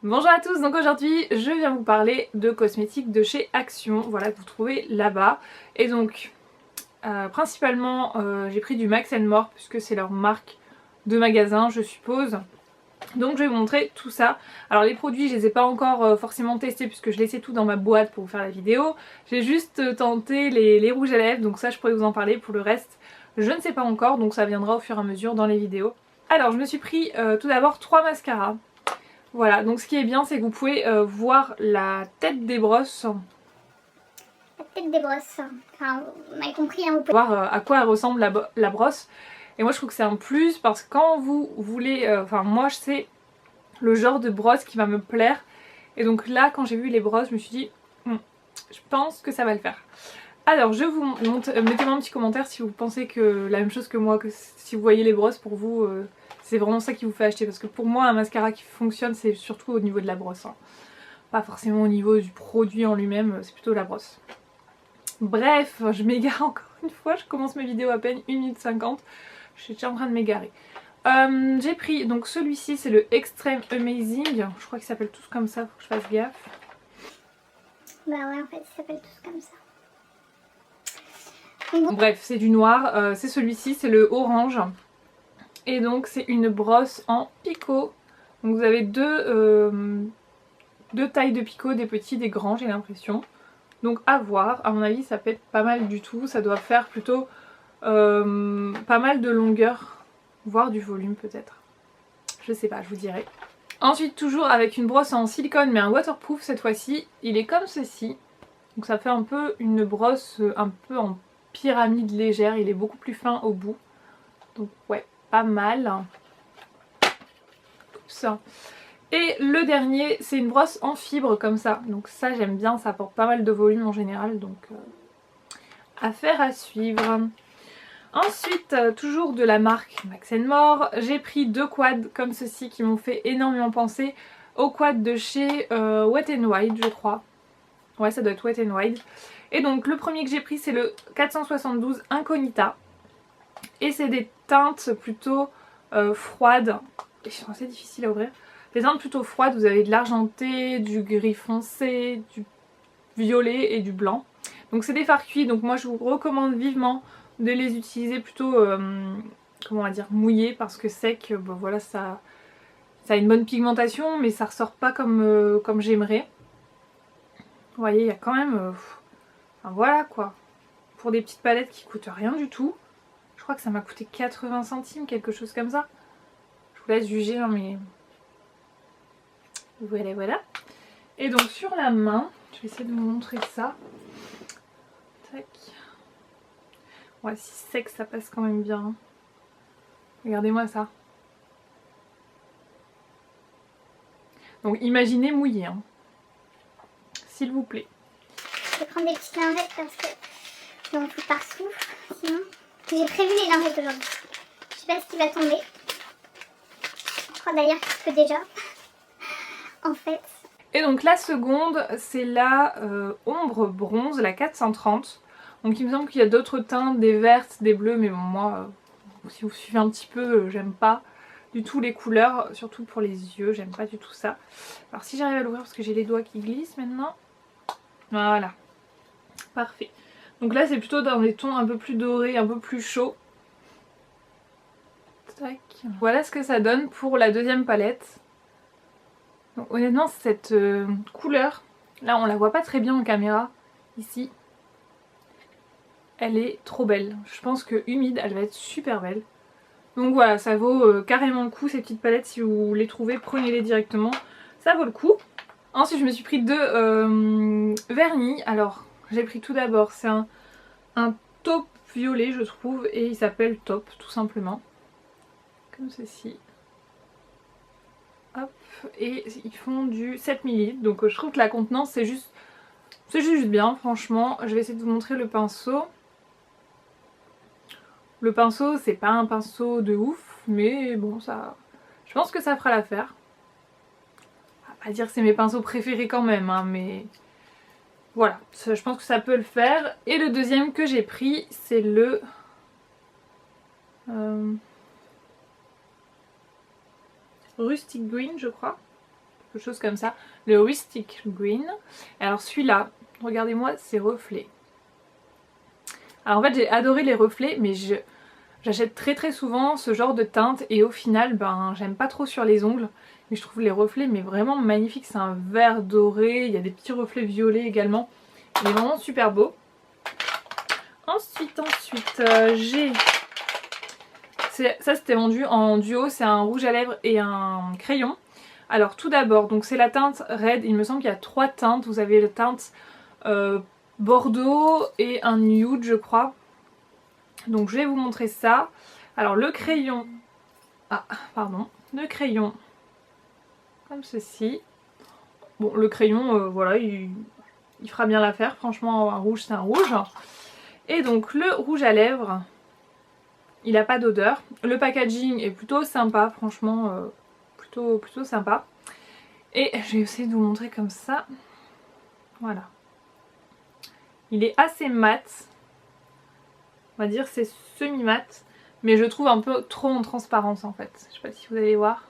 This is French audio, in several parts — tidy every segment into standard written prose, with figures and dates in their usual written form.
Bonjour à tous, donc aujourd'hui je viens vous parler de cosmétiques de chez Action, voilà, que vous trouvez là-bas. Et donc principalement j'ai pris du Max More puisque c'est leur marque de magasin je suppose. Donc je vais vous montrer tout ça. Alors les produits je les ai pas encore forcément testés puisque je laissais tout dans ma boîte pour vous faire la vidéo. J'ai juste tenté les rouges à lèvres, donc ça je pourrais vous en parler. Pour le reste je ne sais pas encore, donc ça viendra au fur et à mesure dans les vidéos. Alors je me suis pris tout d'abord 3 mascaras. Voilà, donc ce qui est bien c'est que vous pouvez voir la tête des brosses. La tête des brosses, enfin on a compris, hein, vous pouvez voir à quoi elle ressemble la brosse. Et moi je trouve que c'est un plus parce que quand vous voulez, enfin moi je sais le genre de brosse qui va me plaire. Et donc là quand j'ai vu les brosses je me suis dit je pense que ça va le faire. Alors je vous montre, mettez-moi un petit commentaire si vous pensez que la même chose que moi, que si vous voyez les brosses pour vous c'est vraiment ça qui vous fait acheter. Parce que pour moi un mascara qui fonctionne c'est surtout au niveau de la brosse, hein. Pas forcément au niveau du produit en lui-même, c'est plutôt la brosse. Bref, je m'égare encore une fois, je commence mes vidéos à peine 1 minute 50, je suis déjà en train de m'égarer. J'ai pris donc celui-ci, c'est le Extreme Amazing, je crois qu'ils s'appellent tous comme ça, faut que je fasse gaffe. Bah ouais, en fait ils s'appellent tous comme ça. Bref, c'est du noir, c'est celui-ci, c'est le orange. Et donc c'est une brosse en picot. Donc vous avez deux tailles de picot, des petits, des grands j'ai l'impression. Donc à voir, à mon avis ça peut être pas mal du tout, ça doit faire plutôt pas mal de longueur, voire du volume peut-être. Je sais pas, je vous dirai. Ensuite toujours avec une brosse en silicone mais un waterproof cette fois-ci, il est comme ceci. Donc ça fait un peu une brosse un peu en pyramide légère, il est beaucoup plus fin au bout. Donc ouais, pas mal. Oups. Et le dernier, c'est une brosse en fibre comme ça. Donc ça j'aime bien, ça apporte pas mal de volume en général. Donc affaire à suivre. Ensuite, toujours de la marque Max More, j'ai pris deux quads comme ceci qui m'ont fait énormément penser aux quads de chez Wet n Wild je crois. Ouais, ça doit être Wet n Wild. Et donc le premier que j'ai pris c'est le 472 Incognita. Et c'est des teintes plutôt froides. Ils sont assez difficiles à ouvrir. Des teintes plutôt froides, vous avez de l'argenté, du gris foncé, du violet et du blanc. Donc c'est des fards cuits, donc moi je vous recommande vivement de les utiliser plutôt comment on va dire, mouillés, parce que sec, bon, voilà, ça a une bonne pigmentation mais ça ressort pas comme j'aimerais. Vous voyez, il y a quand même enfin, voilà quoi, pour des petites palettes qui coûtent rien du tout. Je crois que ça m'a coûté 80 centimes, quelque chose comme ça. Je vous laisse juger, hein, mais voilà. Et donc sur la main, je vais essayer de vous montrer ça. Tac. Ouais, si sec ça passe quand même bien. Regardez-moi ça. Donc imaginez mouillé, hein. S'il vous plaît. Je vais prendre des petites lingettes parce que sinon on fout par souffle. Sinon, j'ai prévu les lingettes aujourd'hui. Je sais pas ce qui va tomber. Je crois d'ailleurs que je peux déjà. En fait. Et donc la seconde, c'est la ombre bronze, la 430. Donc il me semble qu'il y a d'autres teintes, des vertes, des bleues, mais bon moi, si vous suivez un petit peu, j'aime pas du tout les couleurs, surtout pour les yeux, j'aime pas du tout ça. Alors si j'arrive à l'ouvrir parce que j'ai les doigts qui glissent maintenant. Voilà, parfait. Donc là c'est plutôt dans des tons un peu plus dorés, un peu plus chauds. Tac. Voilà ce que ça donne pour la deuxième palette. Donc, honnêtement cette couleur, là on la voit pas très bien en caméra, ici. Elle est trop belle. Je pense que humide elle va être super belle. Donc voilà, ça vaut carrément le coup ces petites palettes. Si vous les trouvez, prenez-les directement, ça vaut le coup. Ensuite je me suis pris deux vernis. Alors j'ai pris tout d'abord, c'est un taupe violet je trouve, et il s'appelle Taupe tout simplement. Comme ceci. Hop, et ils font du 7 ml. Donc je trouve que la contenance c'est juste bien franchement. Je vais essayer de vous montrer le pinceau. Le pinceau c'est pas un pinceau de ouf, mais bon ça, je pense que ça fera l'affaire. On va pas dire que c'est mes pinceaux préférés quand même, hein, mais voilà, je pense que ça peut le faire. Et le deuxième que j'ai pris c'est le Rustic Green je crois. quelque chose comme ça. Le Rustic Green. Alors celui-là, regardez-moi ces reflets. Alors en fait j'ai adoré les reflets, mais j'achète très souvent ce genre de teinte et au final ben j'aime pas trop sur les ongles. Mais je trouve les reflets mais vraiment magnifiques. C'est un vert doré, il y a des petits reflets violets également. Il est vraiment super beau. Ensuite j'ai... Ça c'était vendu en duo, c'est un rouge à lèvres et un crayon. Alors tout d'abord, donc c'est la teinte Red, il me semble qu'il y a 3 teintes. Vous avez la teinte Bordeaux et un nude je crois. Donc je vais vous montrer ça. Alors le crayon, le crayon comme ceci. Bon le crayon voilà il fera bien l'affaire, franchement un rouge c'est un rouge. Et donc le rouge à lèvres, il n'a pas d'odeur. Le packaging est plutôt sympa, franchement plutôt sympa. Et je vais essayer de vous montrer comme ça. Voilà. Il est assez mat. On va dire c'est semi-mat. Mais je trouve un peu trop en transparence en fait. Je sais pas si vous allez voir.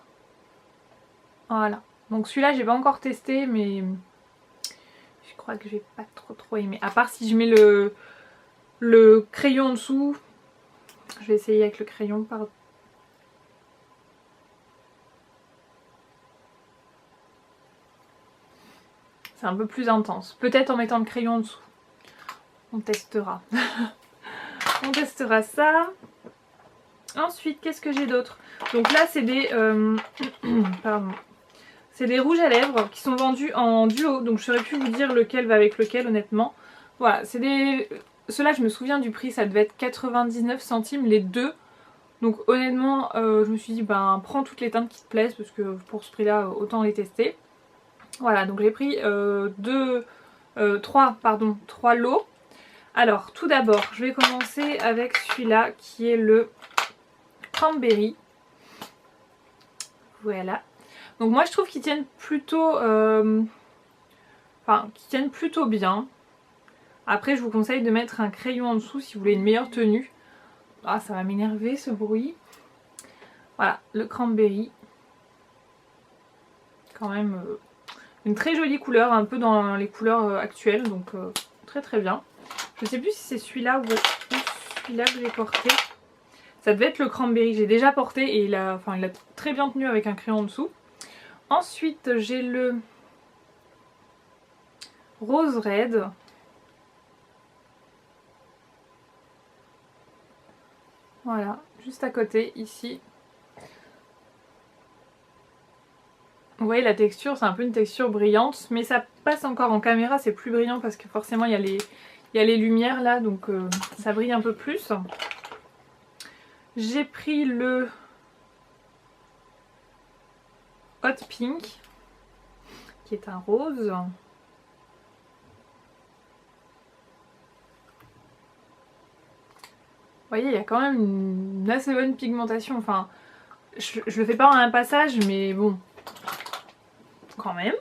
Voilà. Donc celui-là j'ai pas encore testé mais je crois que j'ai pas trop aimé. À part si je mets le crayon en dessous. Je vais essayer avec le crayon par... C'est un peu plus intense. Peut-être en mettant le crayon en dessous. On testera. On testera ça. Ensuite, qu'est-ce que j'ai d'autre? Donc là, c'est des... pardon. C'est des rouges à lèvres qui sont vendus en duo. Donc je saurais plus vous dire lequel va avec lequel, honnêtement. Voilà, c'est des... Ceux-là, je me souviens du prix, ça devait être 99 centimes les deux. Donc honnêtement, je me suis dit, ben prends toutes les teintes qui te plaisent parce que pour ce prix-là, autant les tester. Voilà, donc j'ai pris 3 lots. Alors, tout d'abord, je vais commencer avec celui-là qui est le Cranberry. Voilà. Donc moi, je trouve qu'ils tiennent plutôt... qu'ils tiennent plutôt bien. Après, je vous conseille de mettre un crayon en dessous si vous voulez une meilleure tenue. Ah, ça va m'énerver ce bruit. Voilà, le Cranberry. Quand même... une très jolie couleur, un peu dans les couleurs actuelles, donc très bien. Je sais plus si c'est celui-là ou celui-là que j'ai porté. Ça devait être le Cranberry, j'ai déjà porté et il a très bien tenu avec un crayon en dessous. Ensuite j'ai le Rose Red. Voilà, juste à côté, ici. Vous voyez la texture, c'est un peu une texture brillante, mais ça passe encore en caméra, c'est plus brillant parce que forcément il y a les lumières là, donc ça brille un peu plus. J'ai pris le Hot Pink, qui est un rose. Vous voyez, il y a quand même une assez bonne pigmentation, enfin, je le fais pas en un passage, mais bon... quand même.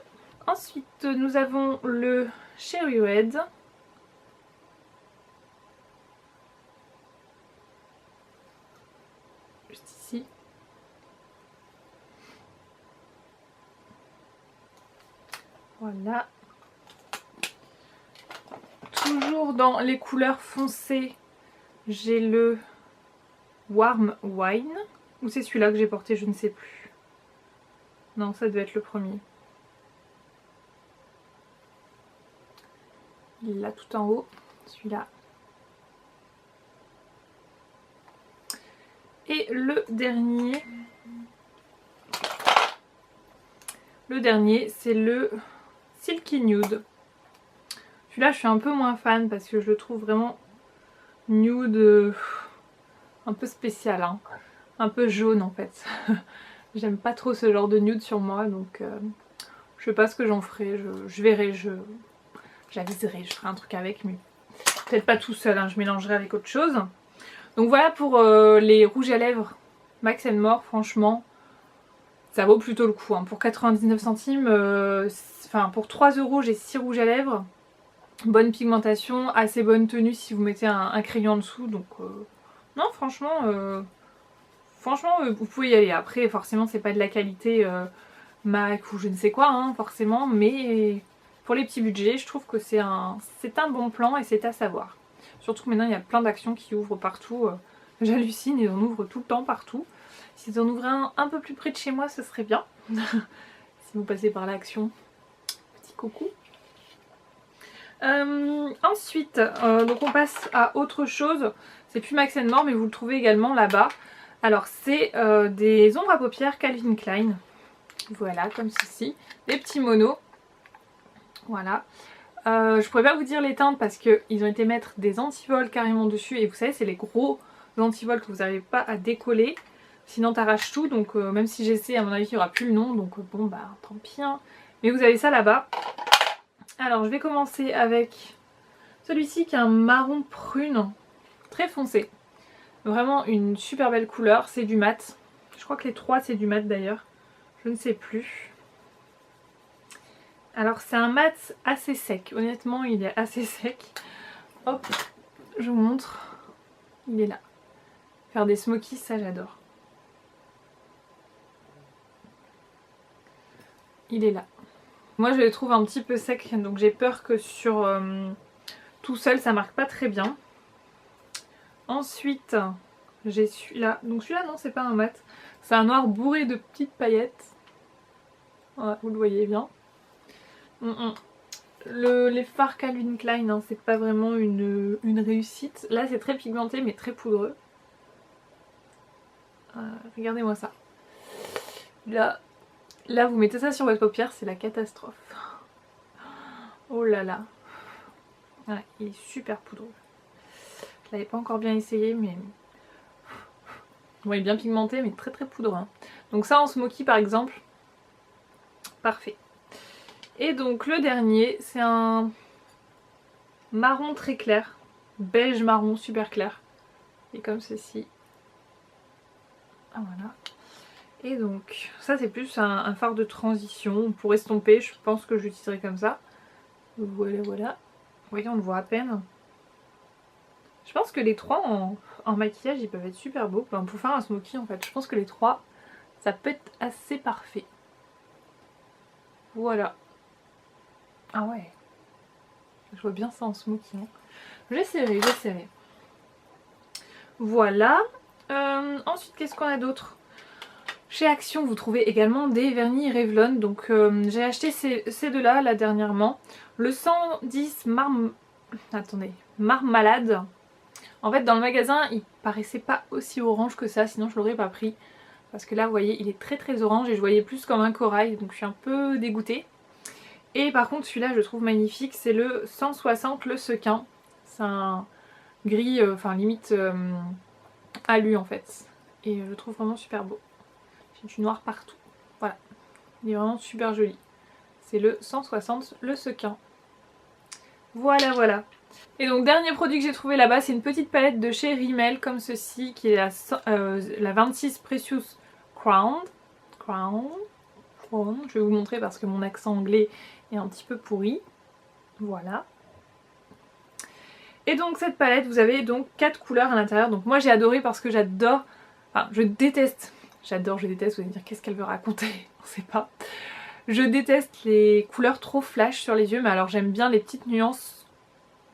Ensuite nous avons le Cherry Red. Juste ici. Voilà. Toujours dans les couleurs foncées, j'ai le Warm Wine. Ou c'est celui-là que j'ai porté, je ne sais plus. Non, ça devait être le premier. Là tout en haut, celui-là. Et le dernier c'est le Silky Nude. Celui-là je suis un peu moins fan parce que je le trouve vraiment nude un peu spécial, hein. Un peu jaune en fait. J'aime pas trop ce genre de nude sur moi, donc je sais pas ce que j'en ferai, je verrai, j'aviserai, je ferai un truc avec, mais peut-être pas tout seul, hein, je mélangerai avec autre chose. Donc voilà pour les rouges à lèvres Max & More, franchement ça vaut plutôt le coup, hein. Pour 99 centimes, pour 3 € j'ai 6 rouges à lèvres, bonne pigmentation, assez bonne tenue si vous mettez un crayon en dessous, donc non franchement vous pouvez y aller. Après forcément c'est pas de la qualité MAC ou je ne sais quoi hein, forcément, mais pour les petits budgets je trouve que c'est un bon plan et c'est à savoir. Surtout que maintenant il y a plein d'actions qui ouvrent partout, j'hallucine, ils en ouvrent tout le temps partout. S'ils en ouvraient un peu plus près de chez moi ce serait bien. Si vous passez par l'action, petit coucou. Ensuite, donc on passe à autre chose, c'est plus Max More mais vous le trouvez également là-bas. Alors c'est des ombres à paupières Calvin Klein. Voilà, comme ceci. Des petits monos. Voilà. Je pourrais pas vous dire les teintes parce qu'ils ont été mettre des antivols carrément dessus. Et vous savez, c'est les gros antivols que vous n'arrivez pas à décoller. Sinon t'arraches tout. Donc même si j'essaie, à mon avis, il n'y aura plus le nom. Donc bon, bah tant pis. Hein. Mais vous avez ça là-bas. Alors je vais commencer avec celui-ci qui est un marron prune. Très foncé. Vraiment une super belle couleur. C'est du mat. Je crois que les trois c'est du mat d'ailleurs. Je ne sais plus. Alors c'est un mat assez sec. Honnêtement il est assez sec. Hop, je vous montre. Il est là. Faire des smokies, ça j'adore. Il est là. Moi je le trouve un petit peu sec. Donc j'ai peur que sur tout seul ça marque pas très bien. Ensuite j'ai celui-là. Donc celui-là non c'est pas un mat. C'est un noir bourré de petites paillettes. Voilà, vous le voyez bien. Les fards Calvin Klein, hein, c'est pas vraiment une réussite. Là c'est très pigmenté mais très poudreux. Regardez-moi ça. Là vous mettez ça sur votre paupière, c'est la catastrophe. Oh là là. Ouais, il est super poudreux. Je l'avais pas encore bien essayé mais... Bon, il est bien pigmenté mais très très poudreux. Hein. Donc ça en smoky par exemple. Parfait. Et donc le dernier, c'est un marron très clair. Beige marron super clair. Et comme ceci. Ah voilà. Et donc ça c'est plus un fard de transition. Pour estomper, je pense que j'utiliserai comme ça. Voilà, voilà. Vous voyez, on le voit à peine. Je pense que les trois en maquillage, ils peuvent être super beaux. Enfin, pour faire un smoky en fait. Je pense que les trois, ça peut être assez parfait. Voilà. Ah ouais. Je vois bien ça en smoky. Hein. J'essaierai. Voilà. Ensuite, qu'est-ce qu'on a d'autre? Chez Action, vous trouvez également des vernis Revlon. Donc j'ai acheté ces deux-là, là, dernièrement. Le 110 Marmalade. En fait, dans le magasin, il paraissait pas aussi orange que ça. Sinon, je l'aurais pas pris. Parce que là, vous voyez, il est très très orange. Et je voyais plus comme un corail. Donc je suis un peu dégoûtée. Et par contre celui-là je le trouve magnifique, c'est le 160 le sequin. C'est un gris, enfin limite alu en fait. Et je le trouve vraiment super beau. J'ai du noir partout. Voilà. Il est vraiment super joli. C'est le 160 le sequin. Voilà voilà. Et donc dernier produit que j'ai trouvé là-bas, c'est une petite palette de chez Rimmel comme ceci, qui est la 26 Precious Crown. Je vais vous montrer parce que mon accent anglais est un petit peu pourri. Voilà. Et donc cette palette, vous avez donc 4 couleurs à l'intérieur. Donc moi j'ai adoré parce que j'adore, enfin je déteste, vous allez me dire qu'est-ce qu'elle veut raconter, on sait pas. Je déteste les couleurs trop flash sur les yeux, mais alors j'aime bien les petites nuances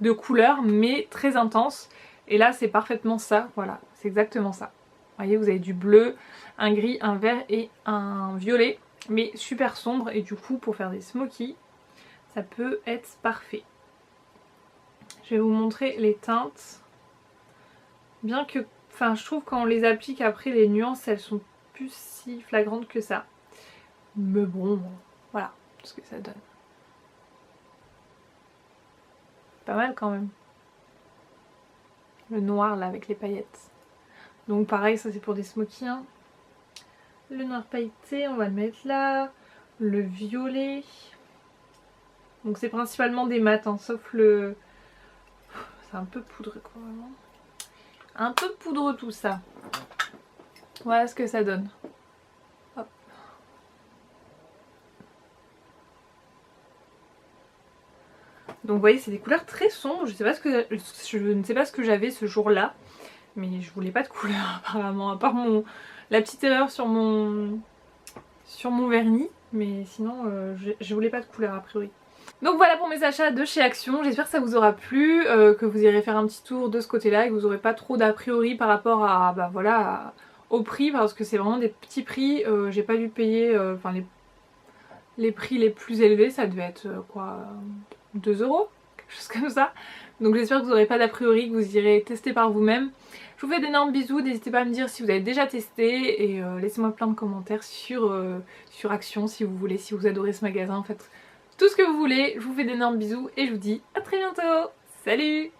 de couleurs mais très intenses. Et là c'est parfaitement ça, voilà, c'est exactement ça. Vous voyez, vous avez du bleu, un gris, un vert et un violet, mais super sombre, et du coup pour faire des smokies, ça peut être parfait. Je vais vous montrer les teintes. Bien que, enfin je trouve quand on les applique après, les nuances elles sont plus si flagrantes que ça. Mais bon, voilà ce que ça donne. Pas mal quand même. Le noir là avec les paillettes. Donc pareil, ça c'est pour des smokies. Hein. Le noir pailleté, on va le mettre là. Le violet. Donc c'est principalement des mats, hein, sauf le... C'est un peu poudreux quoi, vraiment. Un peu poudreux tout ça. Voilà ce que ça donne. Hop. Donc vous voyez, c'est des couleurs très sombres. Je ne sais pas ce que j'avais ce jour-là. Mais je voulais pas de couleur apparemment. À part la petite erreur sur mon vernis. Mais sinon je voulais pas de couleur a priori. Donc voilà pour mes achats de chez Action, j'espère que ça vous aura plu, que vous irez faire un petit tour de ce côté là et que vous n'aurez pas trop d'a priori par rapport à, bah voilà, au prix, parce que c'est vraiment des petits prix. J'ai pas dû payer, enfin les prix les plus élevés, ça devait être quoi, 2 €, quelque chose comme ça. Donc j'espère que vous n'aurez pas d'a priori, que vous irez tester par vous-même. Je vous fais d'énormes bisous, n'hésitez pas à me dire si vous avez déjà testé et laissez-moi plein de commentaires sur Action si vous voulez, si vous adorez ce magasin, en fait tout ce que vous voulez. Je vous fais d'énormes bisous et je vous dis à très bientôt. Salut!